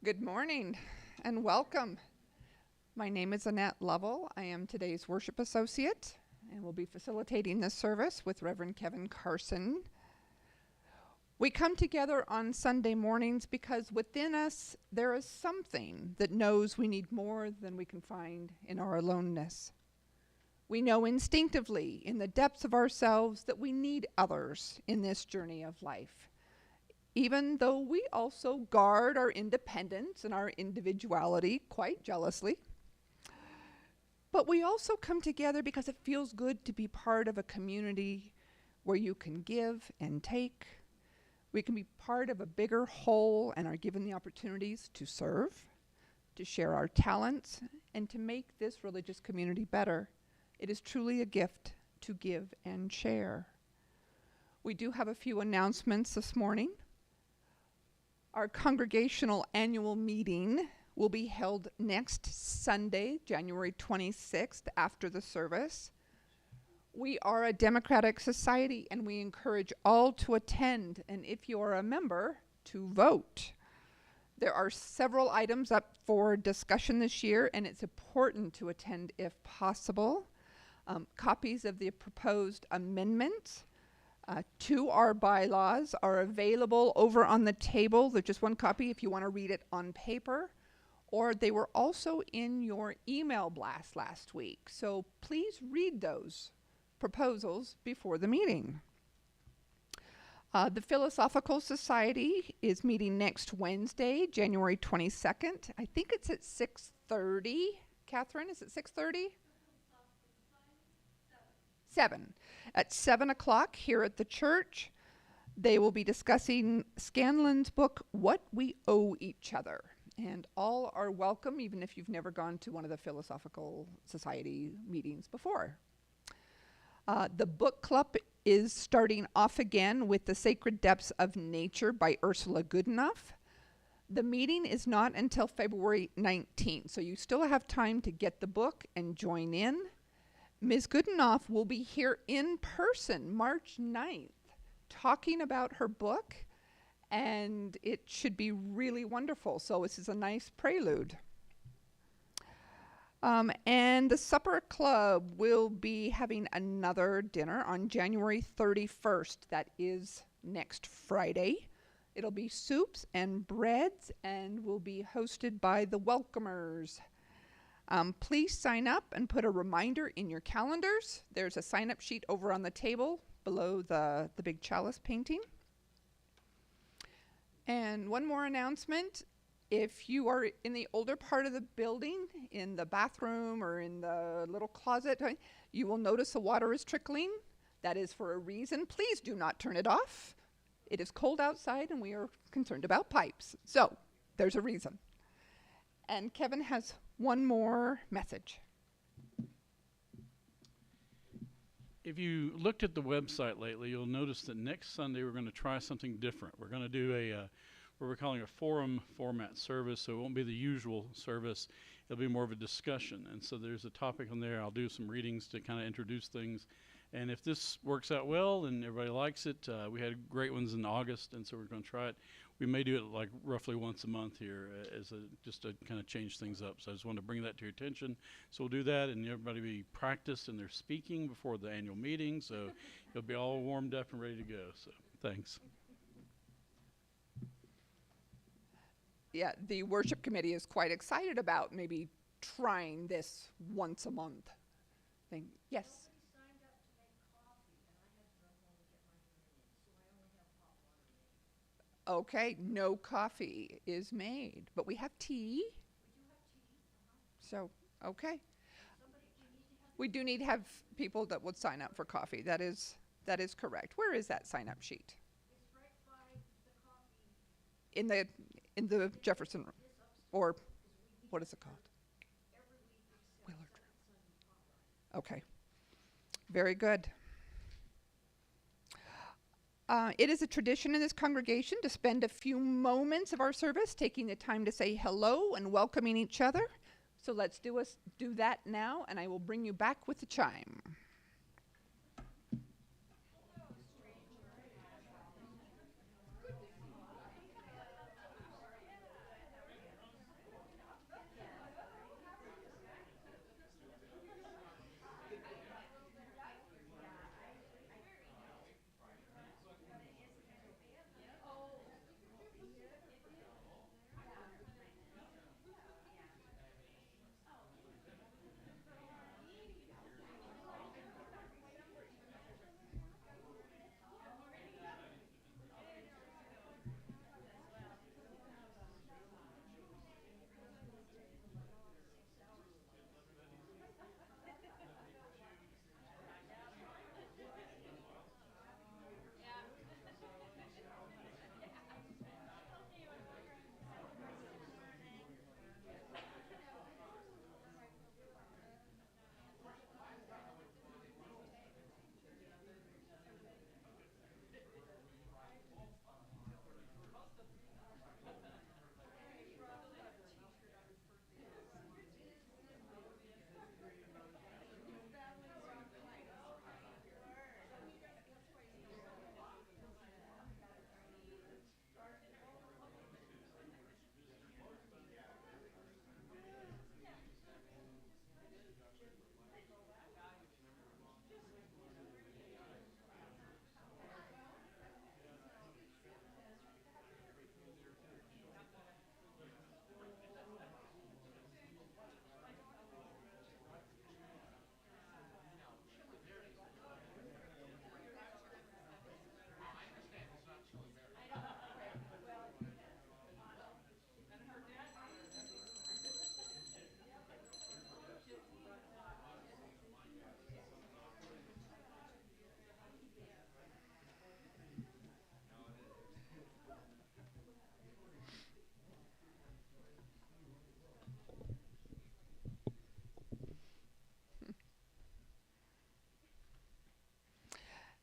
Good morning and welcome. My name is Annette Lovell. I am today's worship associate and will be facilitating this service with Reverend Kevin Carson. We come together on Sunday mornings because within us there is something that knows we need more than we can find in our aloneness. We know instinctively in the depths of ourselves that we need others in this journey of life, even though we also guard our independence and our individuality quite jealously. But we also come together because it feels good to be part of a community where you can give and take. We can be part of a bigger whole and are given the opportunities to serve, to share our talents, and to make this religious community better. It is truly a gift to give and share. We do have a few announcements this morning. Our congregational annual meeting will be held next Sunday, January 26th, after the service. We are a democratic society and we encourage all to attend, and if you are a member, to vote. There are several items up for discussion this year, and it's important to attend if possible. Copies of the proposed amendments to our bylaws are available over on the table. There's just one copy if you want to read it on paper, or they were also in your email blast last week. So please read those proposals before the meeting. The Philosophical Society is meeting next Wednesday, January 22nd. I think it's at 6:30. Catherine, is it 6:30? 7. At 7 o'clock here at the church, they will be discussing Scanlon's book, What We Owe Each Other. And all are welcome, even if you've never gone to one of the Philosophical Society meetings before. The book club is starting off again with The Sacred Depths of Nature by Ursula Goodenough. The meeting is not until February 19th, so you still have time to get the book and join in. Ms. Goodenough will be here in person March 9th talking about her book, and it should be really wonderful. So this is a nice prelude. And the Supper Club will be having another dinner on January 31st. That is next Friday. It'll be soups and breads and will be hosted by the Welcomers. Please sign up and put a reminder in your calendars. There's a sign-up sheet over on the table below the big chalice painting. And one more announcement. If you are in the older part of the building, in the bathroom or in the little closet, you will notice the water is trickling. That is for a reason. Please do not turn it off. It is cold outside and we are concerned about pipes. So there's a reason. And Kevin has one more message. If you looked at the website lately, you'll notice that next Sunday we're going to try something different. We're going to do what we're calling a forum format service, so it won't be the usual service. It'll be more of a discussion. And so there's a topic on there. I'll do some readings to kind of introduce things. And if this works out well and everybody likes it, we had great ones in August, and so we're going to try it. We may do it like roughly once a month here just to kind of change things up. So I just wanted to bring that to your attention. So we'll do that, and everybody be practiced in their speaking before the annual meeting. So you'll be all warmed up and ready to go. So thanks. Yeah, the worship committee is quite excited about maybe trying this once a month thing. Yes? Okay, no coffee is made, but we have tea. So, okay. We do need to have people that would sign up for coffee. That is correct. Where is that sign-up sheet? It's right by the coffee. In the Jefferson room, or what is it called? Every week Willard room. Okay. Very good. It is a tradition in this congregation to spend a few moments of our service taking the time to say hello and welcoming each other. So let's do that now, and I will bring you back with the chime.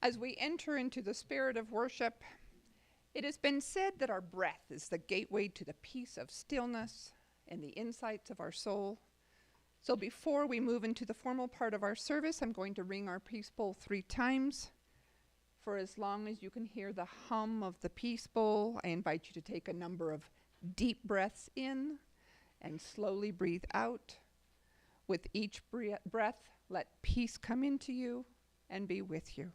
As we enter into the spirit of worship, it has been said that our breath is the gateway to the peace of stillness and the insights of our soul. So before we move into the formal part of our service, I'm going to ring our peace bowl 3 times. For as long as you can hear the hum of the peace bowl, I invite you to take a number of deep breaths in and slowly breathe out. With each breath, let peace come into you and be with you.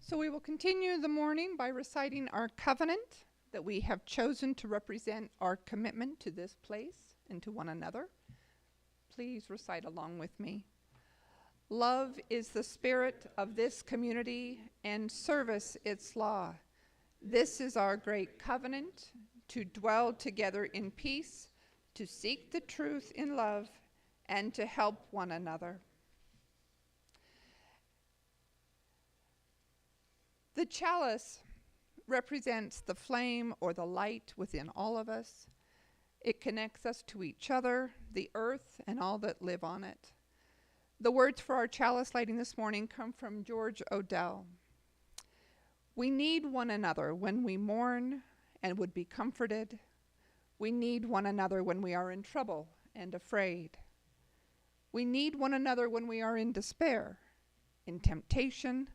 So we will continue the morning by reciting our covenant that we have chosen to represent our commitment to this place and to one another. Please recite along with me. Love is the spirit of this community and service its law. This is our great covenant, to dwell together in peace, to seek the truth in love, and to help one another. The chalice represents the flame or the light within all of us. It connects us to each other, the earth, and all that live on it. The words for our chalice lighting this morning come from George Odell. We need one another when we mourn and would be comforted. We need one another when we are in trouble and afraid. We need one another when we are in despair, in temptation,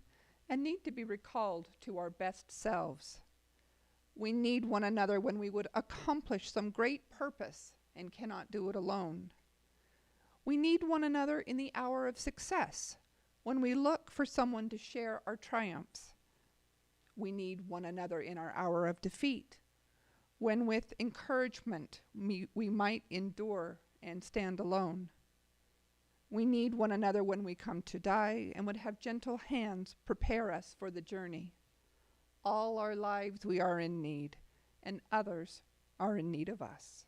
and need to be recalled to our best selves. We need one another when we would accomplish some great purpose and cannot do it alone. We need one another in the hour of success, when we look for someone to share our triumphs. We need one another in our hour of defeat, when with encouragement we might endure and stand alone. We need one another when we come to die and would have gentle hands prepare us for the journey. All our lives we are in need, and others are in need of us.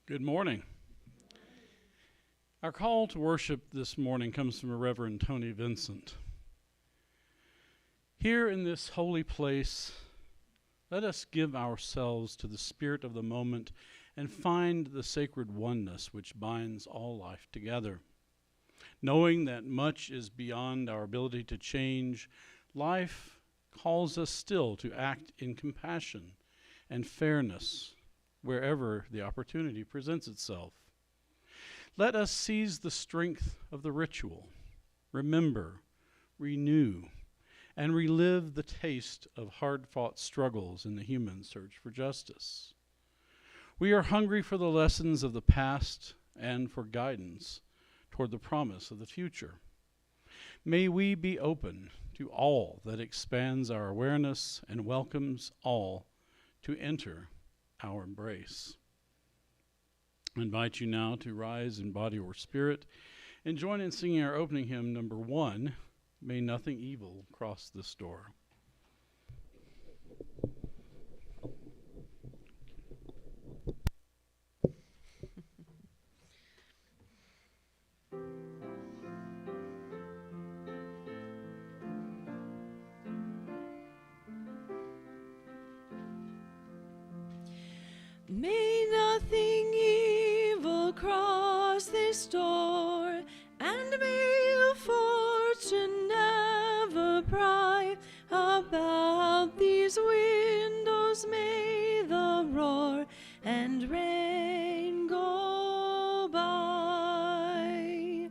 Good morning. Our call to worship this morning comes from Reverend Tony Vincent. Here in this holy place, let us give ourselves to the spirit of the moment and find the sacred oneness which binds all life together. Knowing that much is beyond our ability to change, life calls us still to act in compassion and fairness wherever the opportunity presents itself. Let us seize the strength of the ritual, remember, renew, and relive the taste of hard-fought struggles in the human search for justice. We are hungry for the lessons of the past and for guidance toward the promise of the future. May we be open to all that expands our awareness and welcomes all to enter our embrace. I invite you now to rise in body or spirit and join in singing our opening hymn, number 1, May Nothing Evil Cross This Door. May nothing evil cross this door, and may ill fortune never pry about these windows. May the roar and rain go by.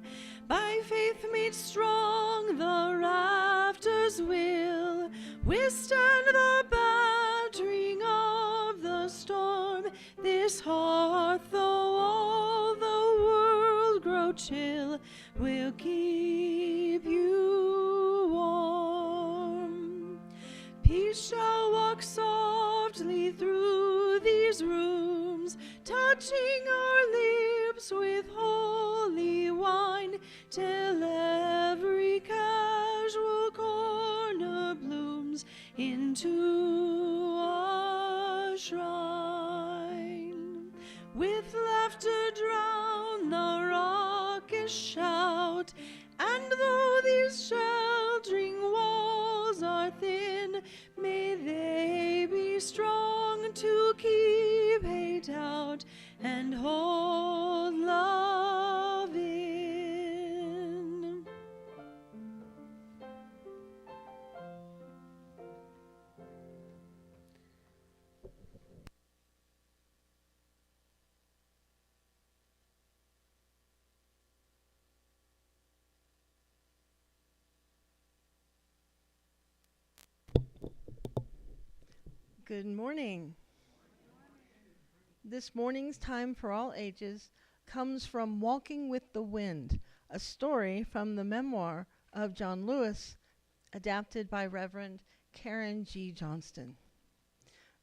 By faith made strong, the rafters will withstand the battering of the storm. This hearth, though all the world grow chill, will keep you warm. Peace shall walk softly through these rooms, touching our lips with holy wine, till every casual corner blooms into a shrine. With laughter drown the raucous shout, and though these sheltering walls are thin, may they be strong to keep hate out and hold love in. Good morning. This morning's Time for All Ages comes from Walking with the Wind, a story from the memoir of John Lewis, adapted by Reverend Karen G. Johnston.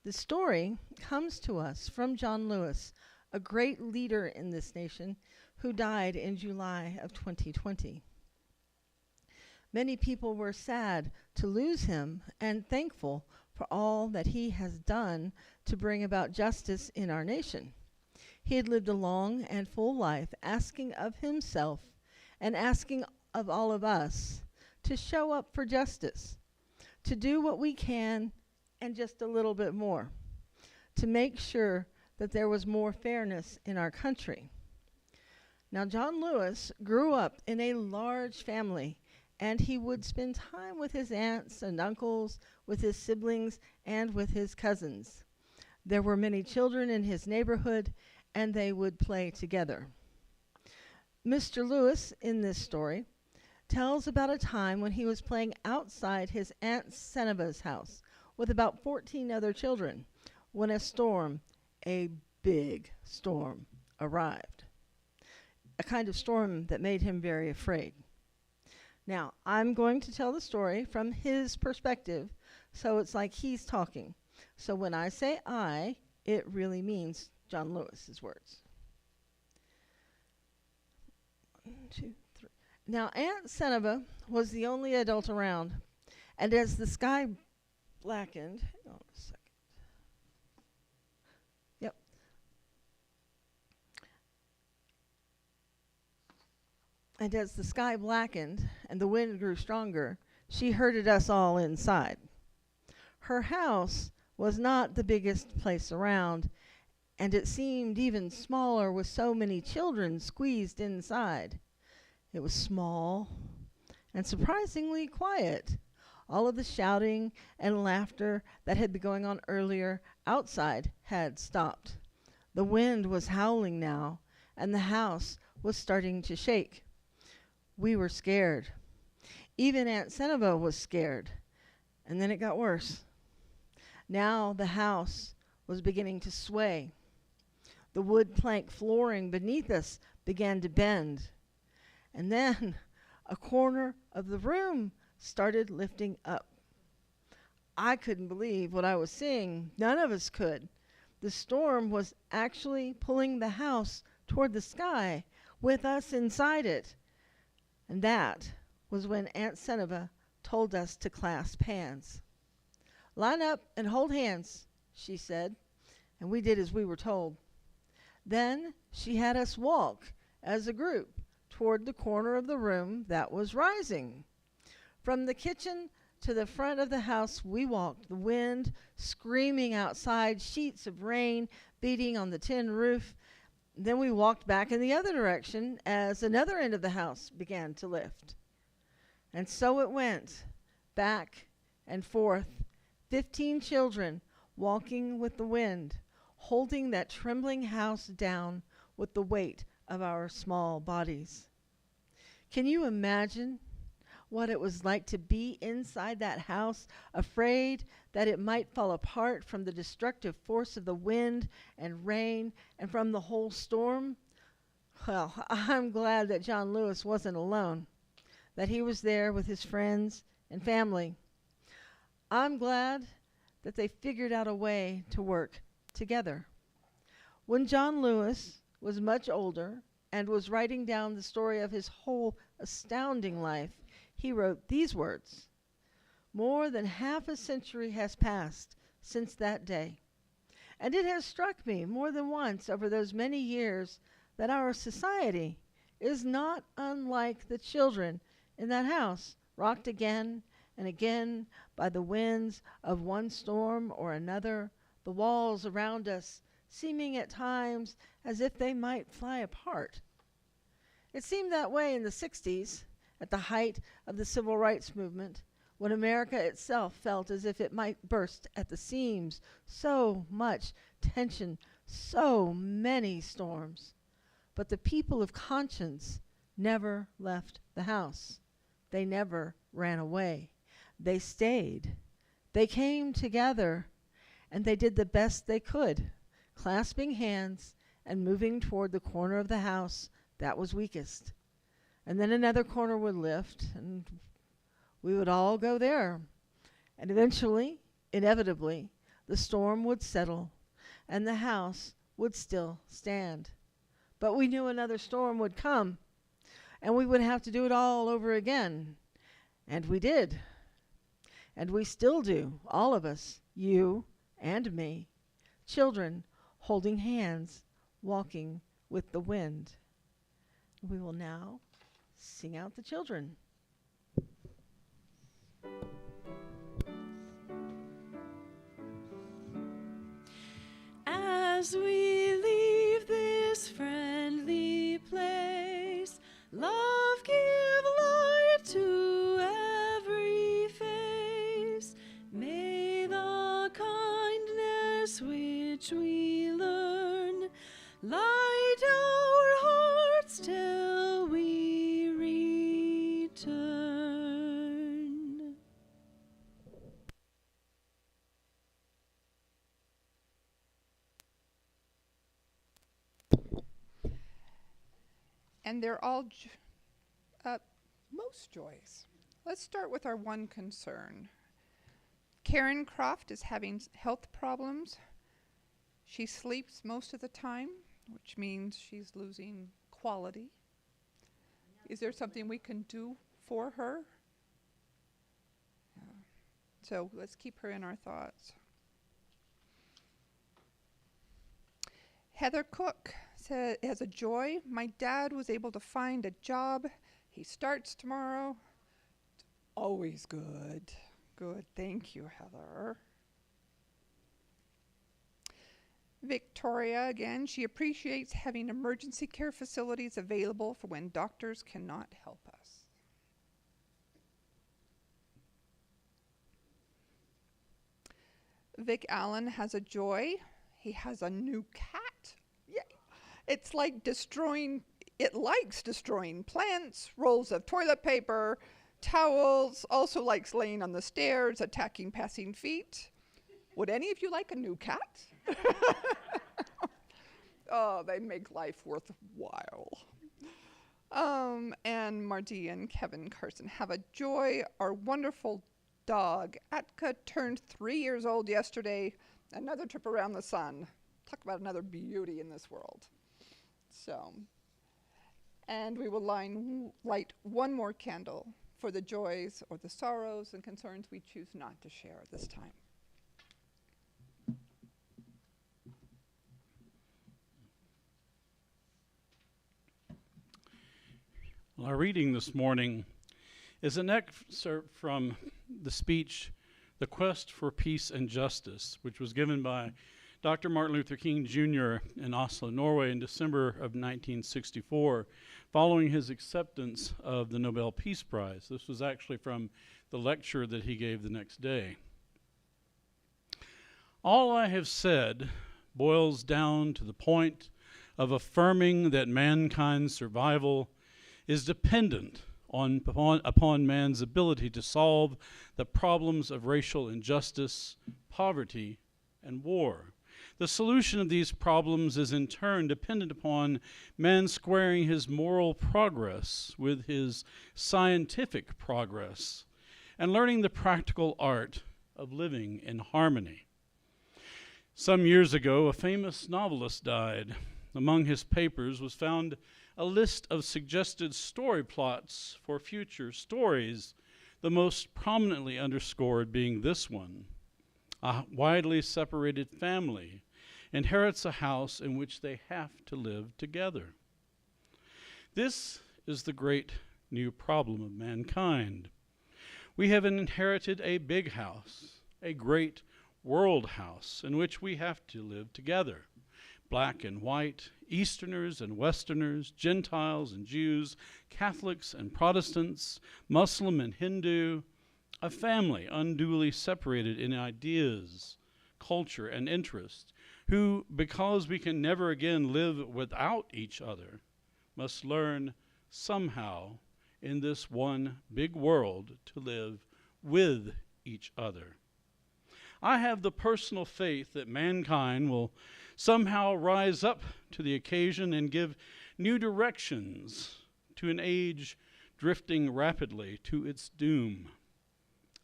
The story comes to us from John Lewis, a great leader in this nation who died in July of 2020. Many people were sad to lose him and thankful for all that he has done to bring about justice in our nation. He had lived a long and full life, asking of himself and asking of all of us to show up for justice, to do what we can and just a little bit more, to make sure that there was more fairness in our country. Now, John Lewis grew up in a large family, and he would spend time with his aunts and uncles, with his siblings, and with his cousins. There were many children in his neighborhood, and they would play together. Mr. Lewis, in this story, tells about a time when he was playing outside his Aunt Seneva's house with about 14 other children when a big storm, arrived. A kind of storm that made him very afraid. Now, I'm going to tell the story from his perspective, so it's like he's talking. So when I say I, it really means John Lewis's words. 1, 2, 3. Now, Aunt Seneva was the only adult around, and as the sky blackened, hang on a second. Yep. And as the sky blackened and the wind grew stronger, she herded us all inside. Her house was not the biggest place around, and it seemed even smaller with so many children squeezed inside. It was small and surprisingly quiet. All of the shouting and laughter that had been going on earlier outside had stopped. The wind was howling now, and the house was starting to shake. We were scared. Even Aunt Seneba was scared. And then it got worse. Now the house was beginning to sway. The wood plank flooring beneath us began to bend. And then a corner of the room started lifting up. I couldn't believe what I was seeing. None of us could. The storm was actually pulling the house toward the sky with us inside it. And that was when Aunt Seneba told us to clasp hands. "Line up and hold hands," she said, and we did as we were told. Then she had us walk as a group toward the corner of the room that was rising. From the kitchen to the front of the house we walked, the wind screaming outside, sheets of rain beating on the tin roof. Then we walked back in the other direction as another end of the house began to lift. And so it went, back and forth, 15 children walking with the wind, holding that trembling house down with the weight of our small bodies. Can you imagine what it was like to be inside that house, afraid that it might fall apart from the destructive force of the wind and rain and from the whole storm? Well, I'm glad that John Lewis wasn't alone, that he was there with his friends and family. I'm glad that they figured out a way to work together. When John Lewis was much older and was writing down the story of his whole astounding life, he wrote these words: "More than half a century has passed since that day, and it has struck me more than once over those many years that our society is not unlike the children in that house, rocked again and again by the winds of one storm or another, the walls around us seeming at times as if they might fly apart. It seemed that way in the 60s, at the height of the civil rights movement, when America itself felt as if it might burst at the seams. So much tension, so many storms. But the people of conscience never left the house. They never ran away. They stayed. They came together, and they did the best they could, clasping hands and moving toward the corner of the house that was weakest. And then another corner would lift, and we would all go there. And eventually, inevitably, the storm would settle, and the house would still stand. But we knew another storm would come, and we would have to do it all over again. And we did. And we still do, all of us, you and me, children holding hands, walking with the wind. We will now sing out the children. As we leave this friendly place, love give light to every face. May the kindness which we learn light our hearts till we return. And they're all most joys. Let's start with our one concern. Karen Croft is having health problems. She sleeps most of the time, which means she's losing quality. Is there something we can do for her? So let's keep her in our thoughts. Heather Cook has a joy. My dad was able to find a job He starts tomorrow. Always good. Good. Thank you, Heather. Victoria, again, she appreciates having emergency care facilities available for when doctors cannot help us. Vic Allen has a joy. He has a new cat. Yay. It's like it likes destroying plants, rolls of toilet paper, towels, also likes laying on the stairs, attacking passing feet. Would any of you like a new cat? Oh, they make life worthwhile. And Marty and Kevin Carson have a joy. Our wonderful dog, Atka, turned 3 years old yesterday. Another trip around the sun. Talk about another beauty in this world. So, and we will light one more candle for the joys or the sorrows and concerns we choose not to share this time. Well, our reading this morning is an excerpt from the speech, The Quest for Peace and Justice, which was given by Dr. Martin Luther King Jr. in Oslo, Norway in December of 1964, following his acceptance of the Nobel Peace Prize. This was actually from the lecture that he gave the next day. All I have said boils down to the point of affirming that mankind's survival is dependent upon man's ability to solve the problems of racial injustice, poverty, and war. The solution of these problems is in turn dependent upon man squaring his moral progress with his scientific progress and learning the practical art of living in harmony. Some years ago, a famous novelist died. Among his papers was found a list of suggested story plots for future stories, the most prominently underscored being this one. A widely separated family inherits a house in which they have to live together. This is the great new problem of mankind. We have inherited a big house, a great world house in which we have to live together. Black and white, Easterners and Westerners, Gentiles and Jews, Catholics and Protestants, Muslim and Hindu, a family unduly separated in ideas, culture, and interest, who, because we can never again live without each other, must learn somehow in this one big world to live with each other. I have the personal faith that mankind will somehow rise up to the occasion and give new directions to an age drifting rapidly to its doom.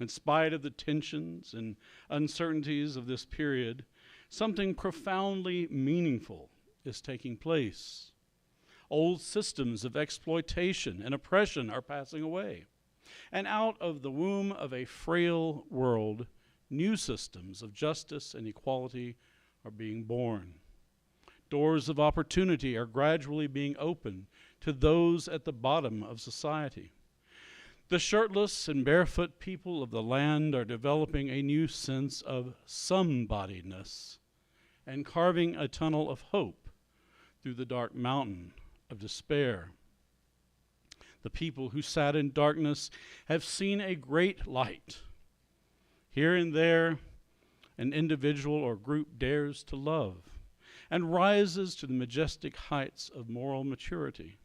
In spite of the tensions and uncertainties of this period, something profoundly meaningful is taking place. Old systems of exploitation and oppression are passing away, and out of the womb of a frail world, new systems of justice and equality are being born. Doors of opportunity are gradually being opened to those at the bottom of society. The shirtless and barefoot people of the land are developing a new sense of somebodyness and carving a tunnel of hope through the dark mountain of despair. The people who sat in darkness have seen a great light. Here and there, an individual or group dares to love and rises to the majestic heights of moral maturity.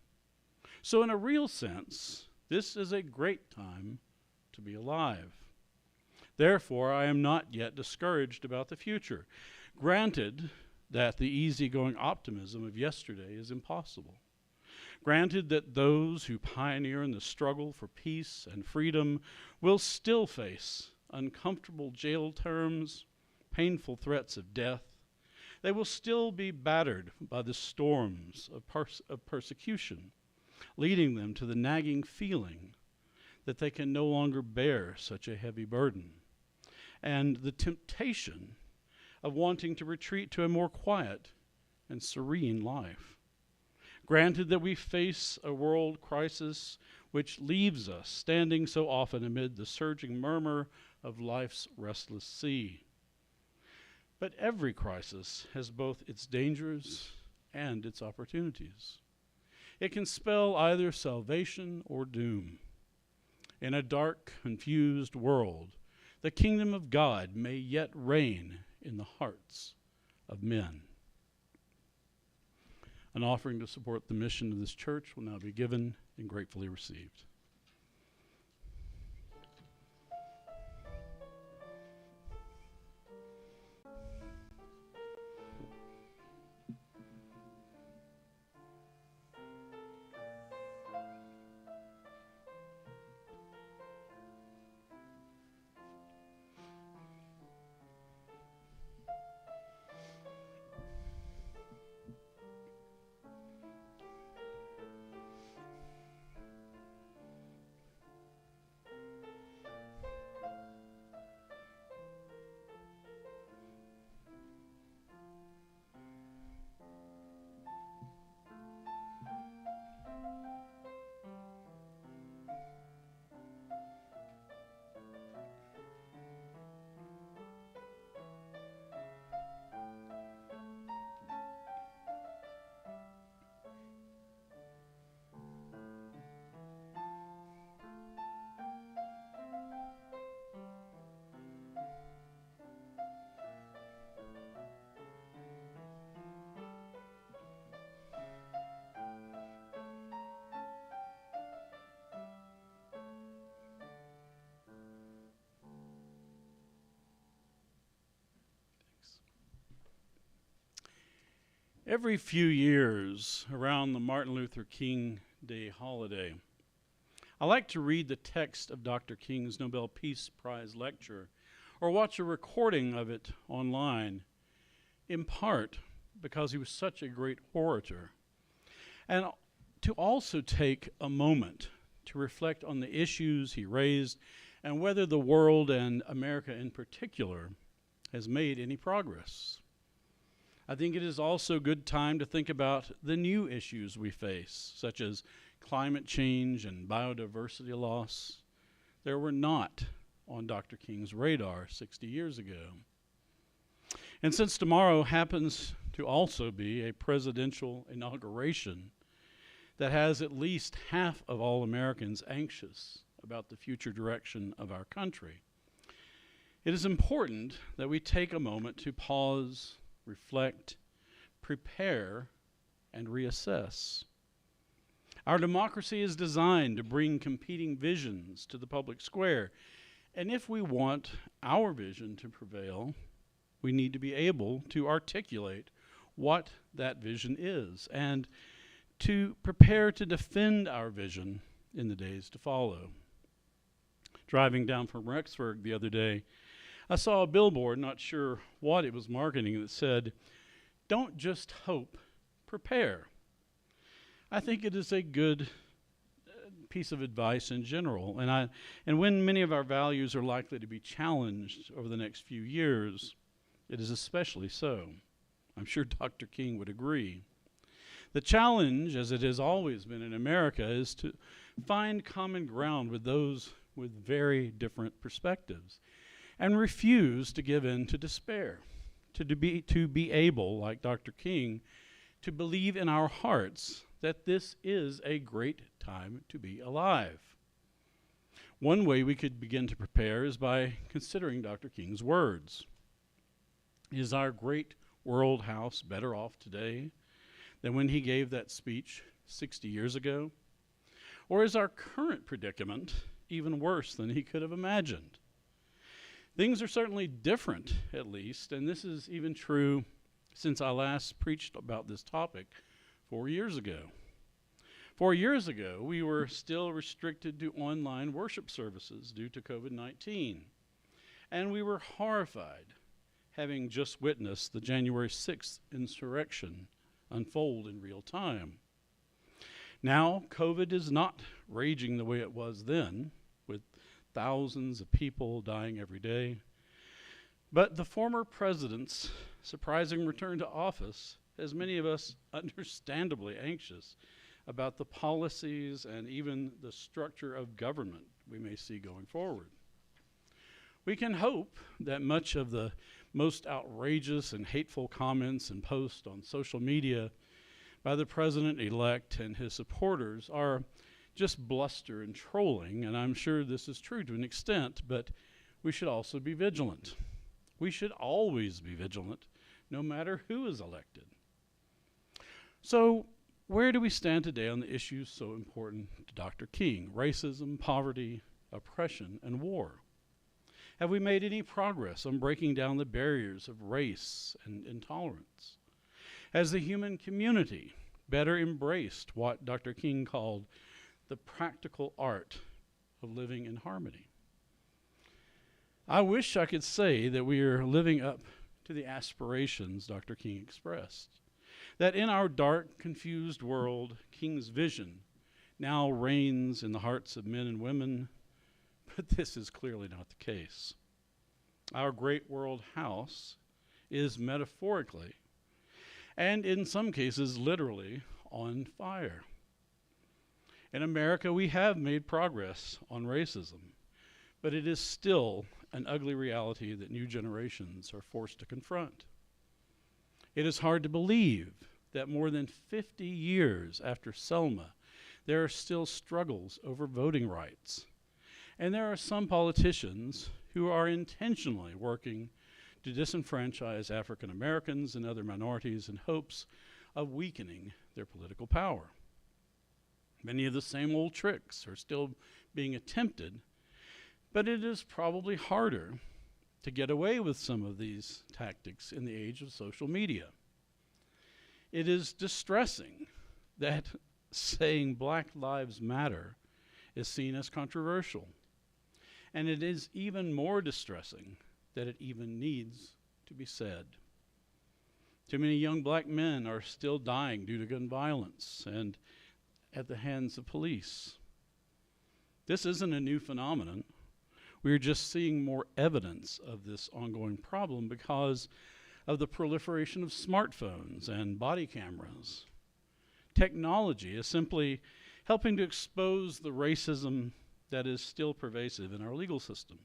So in a real sense, this is a great time to be alive. Therefore, I am not yet discouraged about the future. Granted that the easygoing optimism of yesterday is impossible. Granted that those who pioneer in the struggle for peace and freedom will still face uncomfortable jail terms, painful threats of death. They will still be battered by the storms of persecution, leading them to the nagging feeling that they can no longer bear such a heavy burden, and the temptation of wanting to retreat to a more quiet and serene life. Granted that we face a world crisis which leaves us standing so often amid the surging murmur of life's restless sea. But every crisis has both its dangers and its opportunities. It can spell either salvation or doom. In a dark, confused world, the kingdom of God may yet reign in the hearts of men. An offering to support the mission of this church will now be given and gratefully received. Every few years around the Martin Luther King Day holiday, I like to read the text of Dr. King's Nobel Peace Prize lecture or watch a recording of it online, in part because he was such a great orator, and to also take a moment to reflect on the issues he raised and whether the world, and America in particular, has made any progress. I think it is also a good time to think about the new issues we face, such as climate change and biodiversity loss. They were not on Dr. King's radar 60 years ago. And since tomorrow happens to also be a presidential inauguration that has at least half of all Americans anxious about the future direction of our country, it is important that we take a moment to pause, reflect, prepare, and reassess. Our democracy is designed to bring competing visions to the public square, and if we want our vision to prevail, we need to be able to articulate what that vision is and to prepare to defend our vision in the days to follow. Driving down from Rexburg the other day, I saw a billboard, not sure what it was marketing, that said, "Don't just hope, prepare." I think it is a good piece of advice in general, and when many of our values are likely to be challenged over the next few years, it is especially so. I'm sure Dr. King would agree. The challenge, as it has always been in America, is to find common ground with those with very different perspectives and refuse to give in to despair, to be able, like Dr. King, to believe in our hearts that this is a great time to be alive. One way we could begin to prepare is by considering Dr. King's words. Is our great world house better off today than when he gave that speech 60 years ago? Or is our current predicament even worse than he could have imagined? Things are certainly different, at least, and this is even true since I last preached about this topic 4 years ago. 4 years ago, we were still restricted to online worship services due to COVID-19, and we were horrified, having just witnessed the January 6th insurrection unfold in real time. Now, COVID is not raging the way it was then, with thousands of people dying every day. But the former president's surprising return to office has many of us understandably anxious about the policies and even the structure of government we may see going forward. We can hope that much of the most outrageous and hateful comments and posts on social media by the president-elect and his supporters are just bluster and trolling, and I'm sure this is true to an extent, but we should also be vigilant. We should always be vigilant, no matter who is elected. So, where do we stand today on the issues so important to Dr. King? Racism, poverty, oppression, and war. Have we made any progress on breaking down the barriers of race and intolerance? Has the human community better embraced what Dr. King called the practical art of living in harmony? I wish I could say that we are living up to the aspirations Dr. King expressed, that in our dark, confused world, King's vision now reigns in the hearts of men and women, but this is clearly not the case. Our great world house is metaphorically, and in some cases literally, on fire. In America, we have made progress on racism, but it is still an ugly reality that new generations are forced to confront. It is hard to believe that more than 50 years after Selma, there are still struggles over voting rights. And there are some politicians who are intentionally working to disenfranchise African Americans and other minorities in hopes of weakening their political power. Many of the same old tricks are still being attempted, but it is probably harder to get away with some of these tactics in the age of social media. It is distressing that saying Black Lives Matter is seen as controversial. And it is even more distressing that it even needs to be said. Too many young black men are still dying due to gun violence and at the hands of police. This isn't a new phenomenon. We're just seeing more evidence of this ongoing problem because of the proliferation of smartphones and body cameras. Technology is simply helping to expose the racism that is still pervasive in our legal system,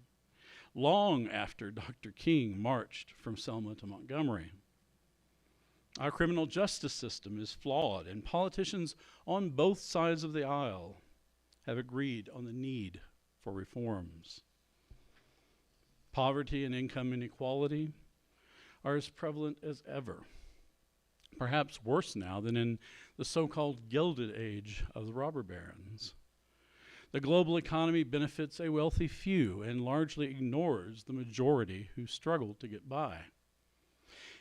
long after Dr. King marched from Selma to Montgomery. Our criminal justice system is flawed, and politicians on both sides of the aisle have agreed on the need for reforms. Poverty and income inequality are as prevalent as ever, perhaps worse now than in the so-called Gilded Age of the robber barons. The global economy benefits a wealthy few and largely ignores the majority who struggle to get by.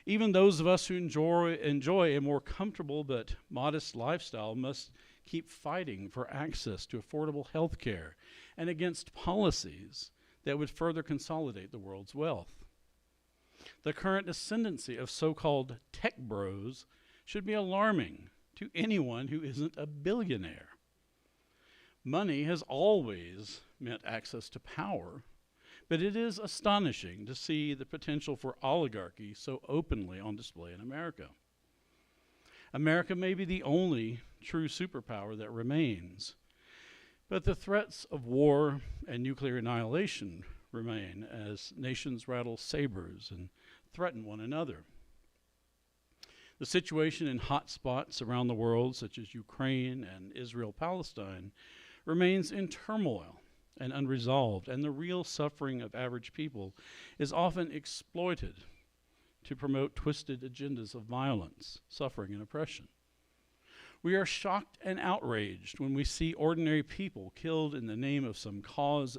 Even those of us who enjoy a more comfortable but modest lifestyle must keep fighting for access to affordable health care and against policies that would further consolidate the world's wealth. The current ascendancy of so-called tech bros should be alarming to anyone who isn't a billionaire. Money has always meant access to power, but it is astonishing to see the potential for oligarchy so openly on display in America. America may be the only true superpower that remains, but the threats of war and nuclear annihilation remain as nations rattle sabers and threaten one another. The situation in hot spots around the world, such as Ukraine and Israel-Palestine, remains in turmoil and unresolved, and the real suffering of average people is often exploited to promote twisted agendas of violence, suffering, and oppression. We are shocked and outraged when we see ordinary people killed in the name of some cause,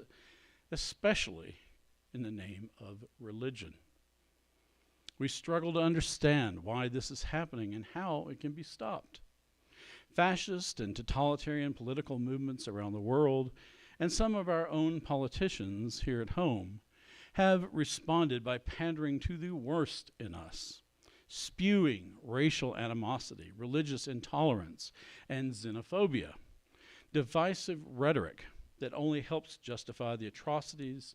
especially in the name of religion. We struggle to understand why this is happening and how it can be stopped. Fascist and totalitarian political movements around the world, and some of our own politicians here at home, have responded by pandering to the worst in us, spewing racial animosity, religious intolerance, and xenophobia, divisive rhetoric that only helps justify the atrocities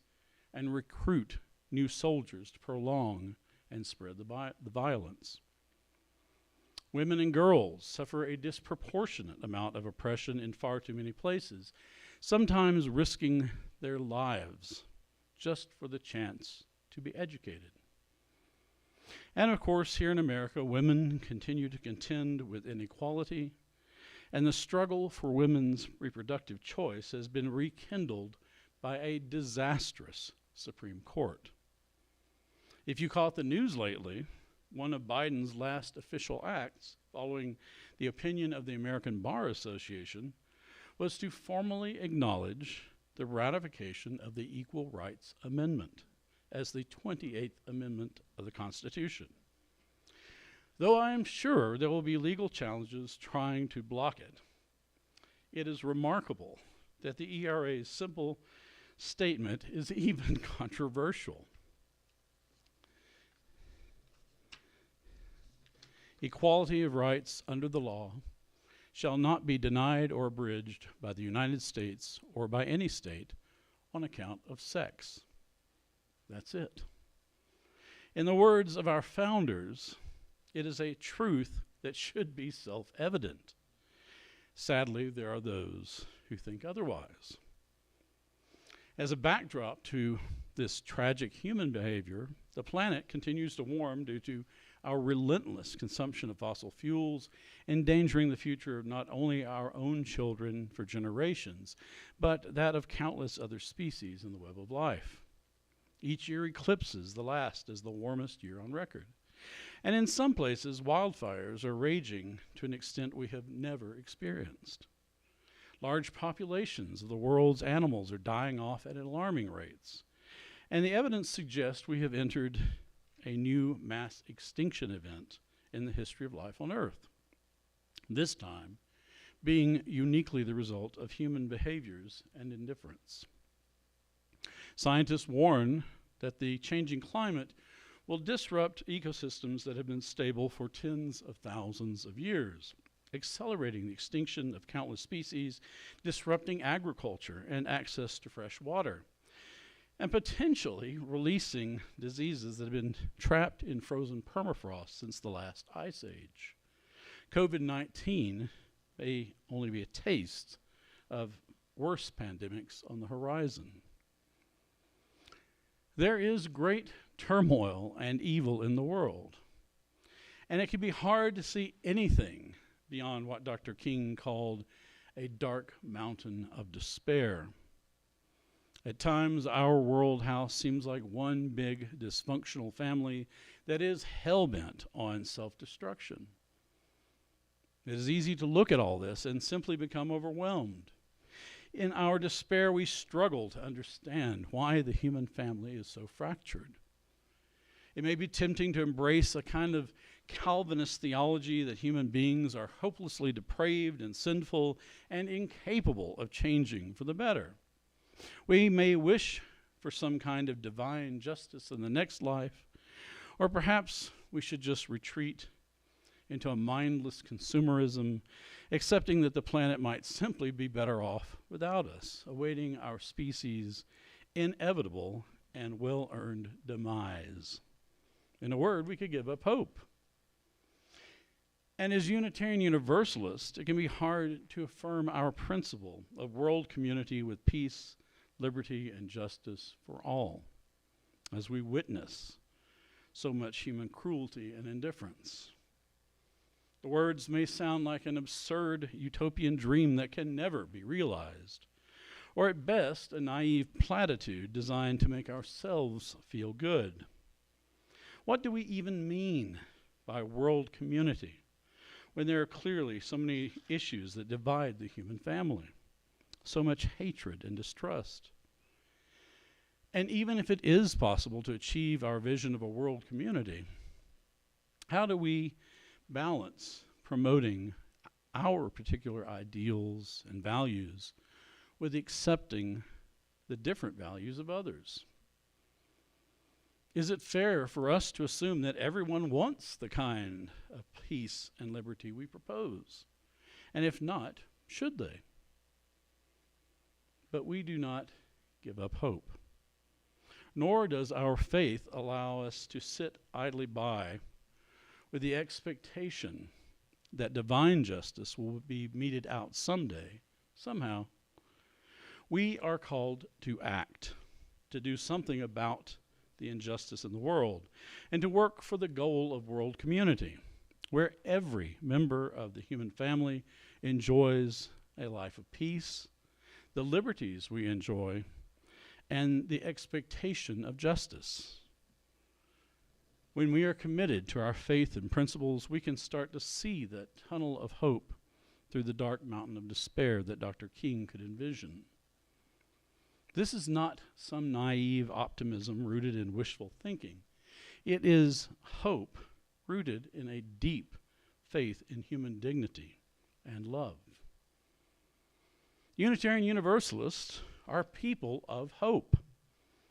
and recruit new soldiers to prolong and spread the violence. Women and girls suffer a disproportionate amount of oppression in far too many places, sometimes risking their lives just for the chance to be educated. And of course, here in America, women continue to contend with inequality, and the struggle for women's reproductive choice has been rekindled by a disastrous Supreme Court. If you caught the news lately, one of Biden's last official acts, following the opinion of the American Bar Association, was to formally acknowledge the ratification of the Equal Rights Amendment as the 28th Amendment of the Constitution. Though I am sure there will be legal challenges trying to block it, it is remarkable that the ERA's simple statement is even controversial. Equality of rights under the law shall not be denied or abridged by the United States or by any state on account of sex. That's it. In the words of our founders, it is a truth that should be self-evident. Sadly, there are those who think otherwise. As a backdrop to this tragic human behavior, the planet continues to warm due to our relentless consumption of fossil fuels, endangering the future of not only our own children for generations, but that of countless other species in the web of life. Each year eclipses the last as the warmest year on record. And in some places, wildfires are raging to an extent we have never experienced. Large populations of the world's animals are dying off at alarming rates. And the evidence suggests we have entered a new mass extinction event in the history of life on Earth. This time being uniquely the result of human behaviors and indifference. Scientists warn that the changing climate will disrupt ecosystems that have been stable for tens of thousands of years, accelerating the extinction of countless species, disrupting agriculture and access to fresh water, and potentially releasing diseases that have been trapped in frozen permafrost since the last ice age. COVID-19 may only be a taste of worse pandemics on the horizon. There is great turmoil and evil in the world, and it can be hard to see anything beyond what Dr. King called a dark mountain of despair. At times, our world house seems like one big dysfunctional family that is hell-bent on self-destruction. It is easy to look at all this and simply become overwhelmed. In our despair, we struggle to understand why the human family is so fractured. It may be tempting to embrace a kind of Calvinist theology that human beings are hopelessly depraved and sinful and incapable of changing for the better. We may wish for some kind of divine justice in the next life, or perhaps we should just retreat into a mindless consumerism, accepting that the planet might simply be better off without us, awaiting our species' inevitable and well-earned demise. In a word, we could give up hope. And as Unitarian Universalists, it can be hard to affirm our principle of world community with peace, liberty, and justice for all, as we witness so much human cruelty and indifference. The words may sound like an absurd utopian dream that can never be realized, or at best a naive platitude designed to make ourselves feel good. What do we even mean by world community when there are clearly so many issues that divide the human family, so much hatred and distrust? And even if it is possible to achieve our vision of a world community, how do we balance promoting our particular ideals and values with accepting the different values of others? Is it fair for us to assume that everyone wants the kind of peace and liberty we propose? And if not, should they? But we do not give up hope. Nor does our faith allow us to sit idly by with the expectation that divine justice will be meted out someday, somehow, we are called to act, to do something about the injustice in the world, and to work for the goal of world community, where every member of the human family enjoys a life of peace, the liberties we enjoy, and the expectation of justice. When we are committed to our faith and principles, we can start to see that tunnel of hope through the dark mountain of despair that Dr. King could envision. This is not some naive optimism rooted in wishful thinking. It is hope rooted in a deep faith in human dignity and love. Unitarian Universalists are people of hope.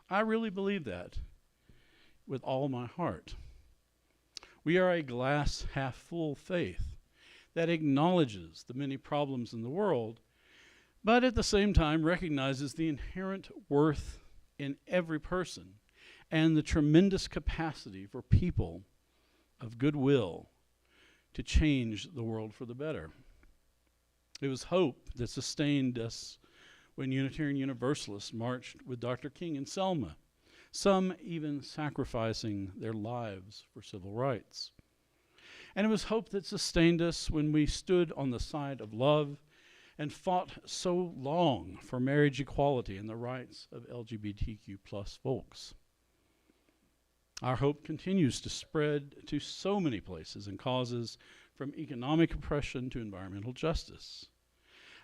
I really believe that with all my heart. We are a glass half full faith that acknowledges the many problems in the world, but at the same time recognizes the inherent worth in every person and the tremendous capacity for people of goodwill to change the world for the better. It was hope that sustained us when Unitarian Universalists marched with Dr. King in Selma, some even sacrificing their lives for civil rights. And it was hope that sustained us when we stood on the side of love and fought so long for marriage equality and the rights of LGBTQ plus folks. Our hope continues to spread to so many places and causes, from economic oppression to environmental justice.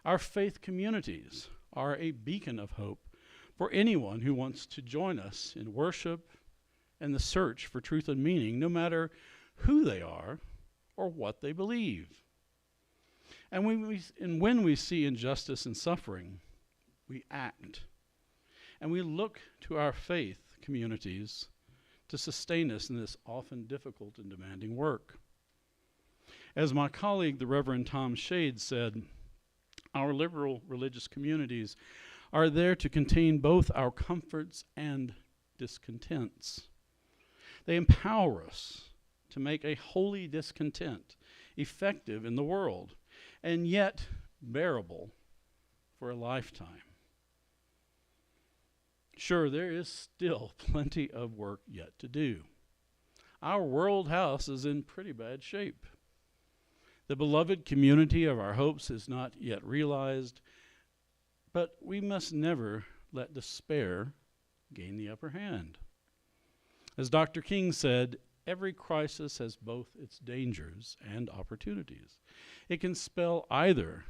Our faith communities are a beacon of hope for anyone who wants to join us in worship and the search for truth and meaning, no matter who they are or what they believe. And when we see injustice and suffering, we act. And we look to our faith communities to sustain us in this often difficult and demanding work. As my colleague, the Reverend Tom Shade, said, our liberal religious communities are there to contain both our comforts and discontents. They empower us to make a holy discontent effective in the world, and yet bearable for a lifetime. Sure, there is still plenty of work yet to do. Our world house is in pretty bad shape. The beloved community of our hopes is not yet realized, but we must never let despair gain the upper hand. As Dr. King said, every crisis has both its dangers and opportunities. It can spell either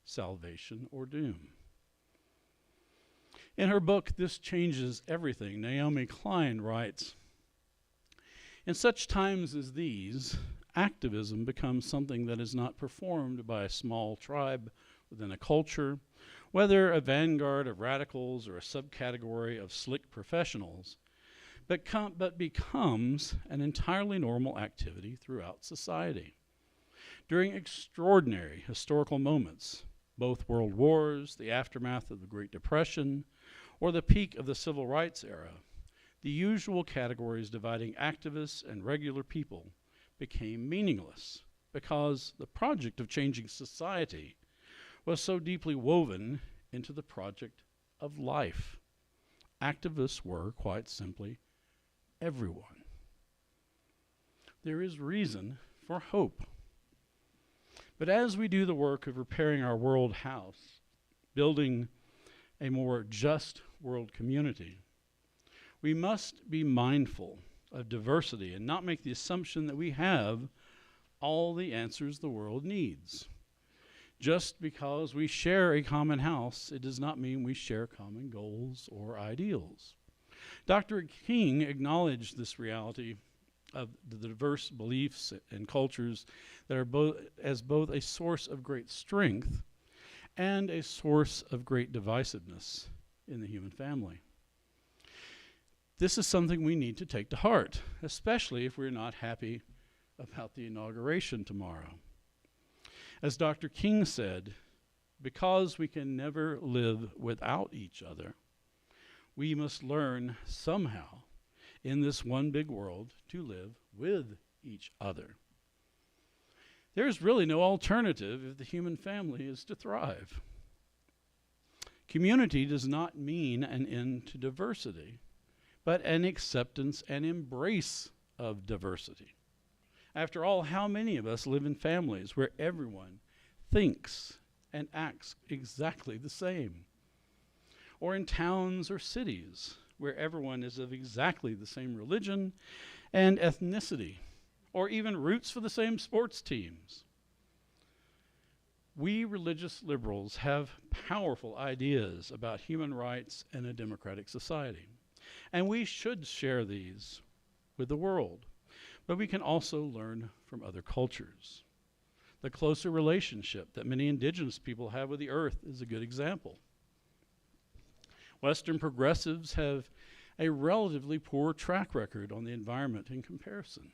salvation or doom. In her book, This Changes Everything, Naomi Klein writes, in such times as these, activism becomes something that is not performed by a small tribe within a culture, whether a vanguard of radicals or a subcategory of slick professionals, but becomes an entirely normal activity throughout society. During extraordinary historical moments, both world wars, the aftermath of the Great Depression, or the peak of the Civil Rights era, the usual categories dividing activists and regular people became meaningless because the project of changing society was so deeply woven into the project of life. Activists were, quite simply, everyone. There is reason for hope. But as we do the work of repairing our world house, building a more just world community, we must be mindful of diversity and not make the assumption that we have all the answers the world needs. Just because we share a common house, it does not mean we share common goals or ideals. Dr. King acknowledged this reality of the diverse beliefs and cultures that are both a source of great strength and a source of great divisiveness in the human family. This is something we need to take to heart, especially if we're not happy about the inauguration tomorrow. As Dr. King said, because we can never live without each other, we must learn somehow in this one big world to live with each other. There's really no alternative if the human family is to thrive. Community does not mean an end to diversity, but an acceptance and embrace of diversity. After all, how many of us live in families where everyone thinks and acts exactly the same? Or in towns or cities where everyone is of exactly the same religion and ethnicity, or even roots for the same sports teams? We religious liberals have powerful ideas about human rights and a democratic society, and we should share these with the world. But we can also learn from other cultures. The closer relationship that many indigenous people have with the earth is a good example. Western progressives have a relatively poor track record on the environment in comparison,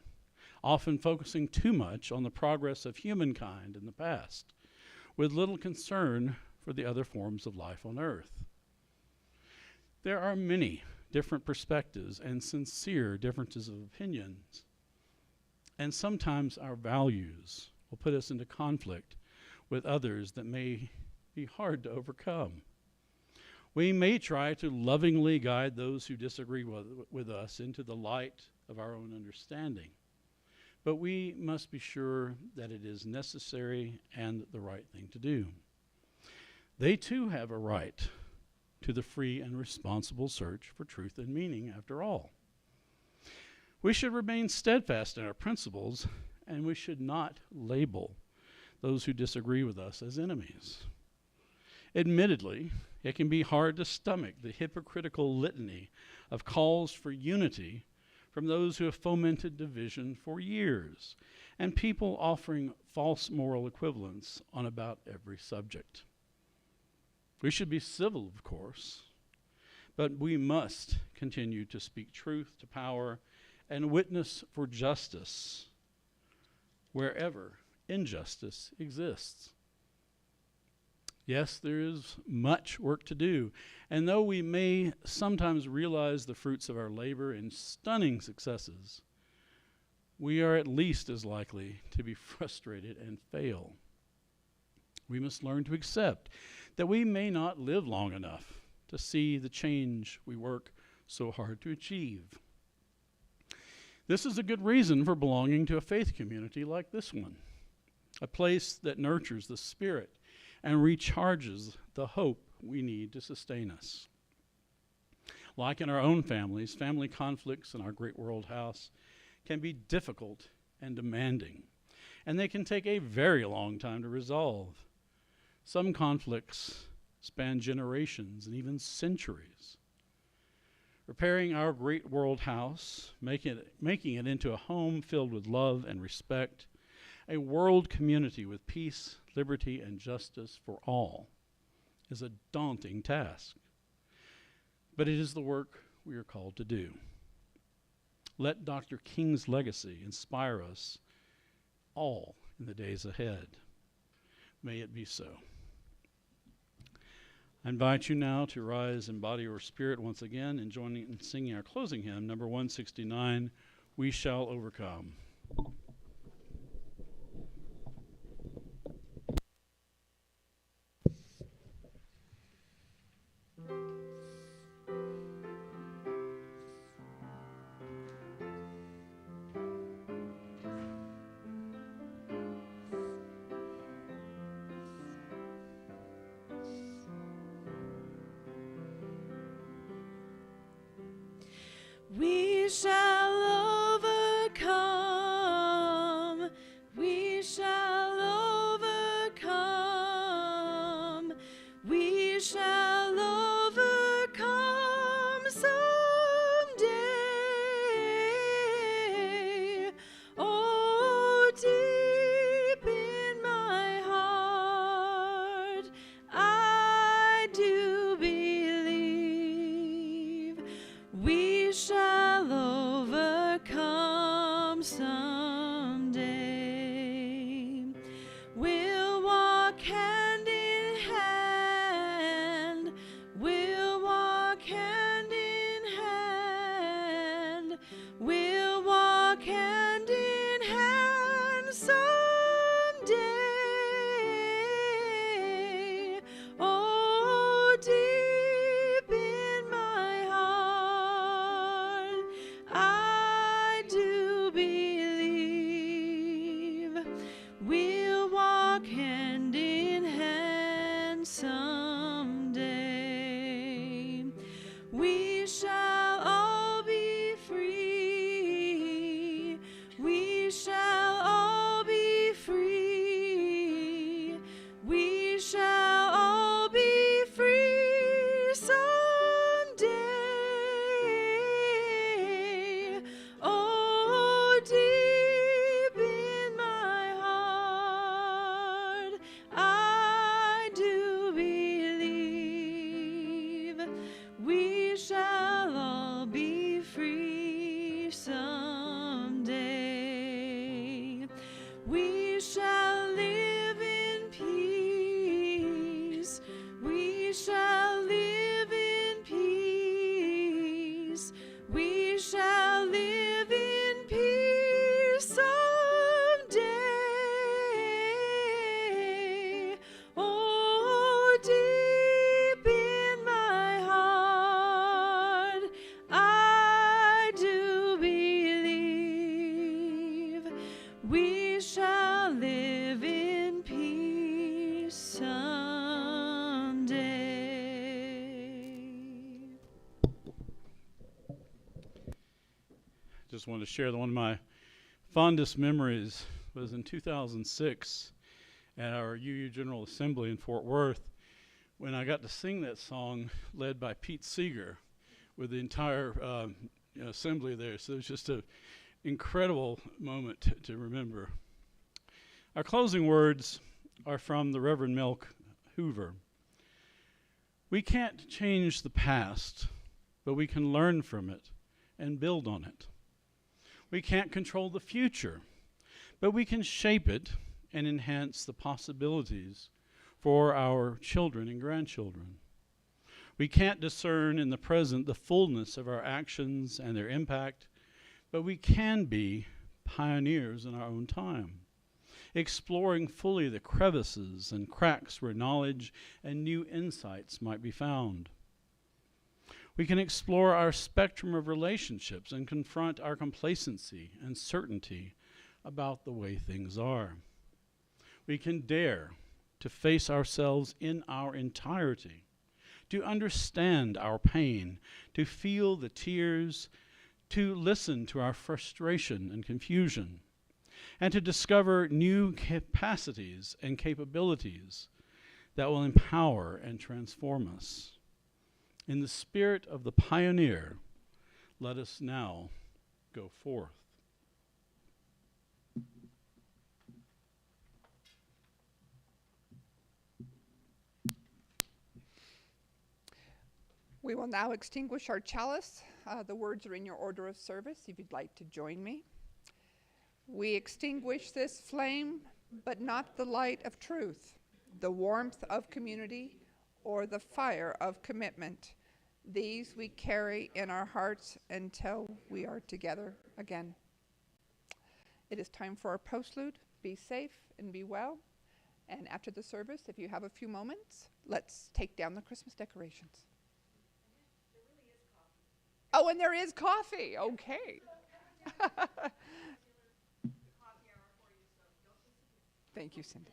often focusing too much on the progress of humankind in the past, with little concern for the other forms of life on earth. There are many different perspectives and sincere differences of opinions, and sometimes our values will put us into conflict with others that may be hard to overcome. We may try to lovingly guide those who disagree with us into the light of our own understanding, but we must be sure that it is necessary and the right thing to do. They too have a right to the free and responsible search for truth and meaning, after all. We should remain steadfast in our principles, and we should not label those who disagree with us as enemies. Admittedly, it can be hard to stomach the hypocritical litany of calls for unity from those who have fomented division for years, and people offering false moral equivalence on about every subject. We should be civil, of course, but we must continue to speak truth to power and witness for justice wherever injustice exists. Yes, there is much work to do, and though we may sometimes realize the fruits of our labor in stunning successes, we are at least as likely to be frustrated and fail. We must learn to accept that we may not live long enough to see the change we work so hard to achieve. This is a good reason for belonging to a faith community like this one, a place that nurtures the spirit and recharges the hope we need to sustain us. Like in our own families, family conflicts in our great world house can be difficult and demanding, and they can take a very long time to resolve. Some conflicts span generations and even centuries. Repairing our great world house, making it into a home filled with love and respect, a world community with peace, liberty, and justice for all, is a daunting task. But it is the work we are called to do. Let Dr. King's legacy inspire us all in the days ahead. May it be so. I invite you now to rise in body or spirit once again and join in singing our closing hymn, number 169, We Shall Overcome. We shall overcome. We shall overcome. We shall overcome someday. Oh, deep in my heart, I do believe we shall overcome. we shall live in peace someday. Oh, deep in my heart, I do believe we shall live in peace someday. Just wanted to share that one of my fondest memories was in 2006 at our UU General Assembly in Fort Worth when I got to sing that song led by Pete Seeger with the entire assembly there. So it was just an incredible moment to remember. Our closing words are from the Reverend Milk Hoover. We can't change the past, but we can learn from it and build on it. We can't control the future, but we can shape it and enhance the possibilities for our children and grandchildren. We can't discern in the present the fullness of our actions and their impact, but we can be pioneers in our own time, exploring fully the crevices and cracks where knowledge and new insights might be found. We can explore our spectrum of relationships and confront our complacency and certainty about the way things are. We can dare to face ourselves in our entirety, to understand our pain, to feel the tears, to listen to our frustration and confusion, and to discover new capacities and capabilities that will empower and transform us. In the spirit of the pioneer, let us now go forth. We will now extinguish our chalice. The words are in your order of service if you'd like to join me. We extinguish this flame, but not the light of truth, the warmth of community, or the fire of commitment. These we carry in our hearts until we are together again. It is time for our postlude. Be safe and be well. And after the service, if you have a few moments, let's take down the Christmas decorations. Oh, and there is coffee. Okay. Thank you, Cindy.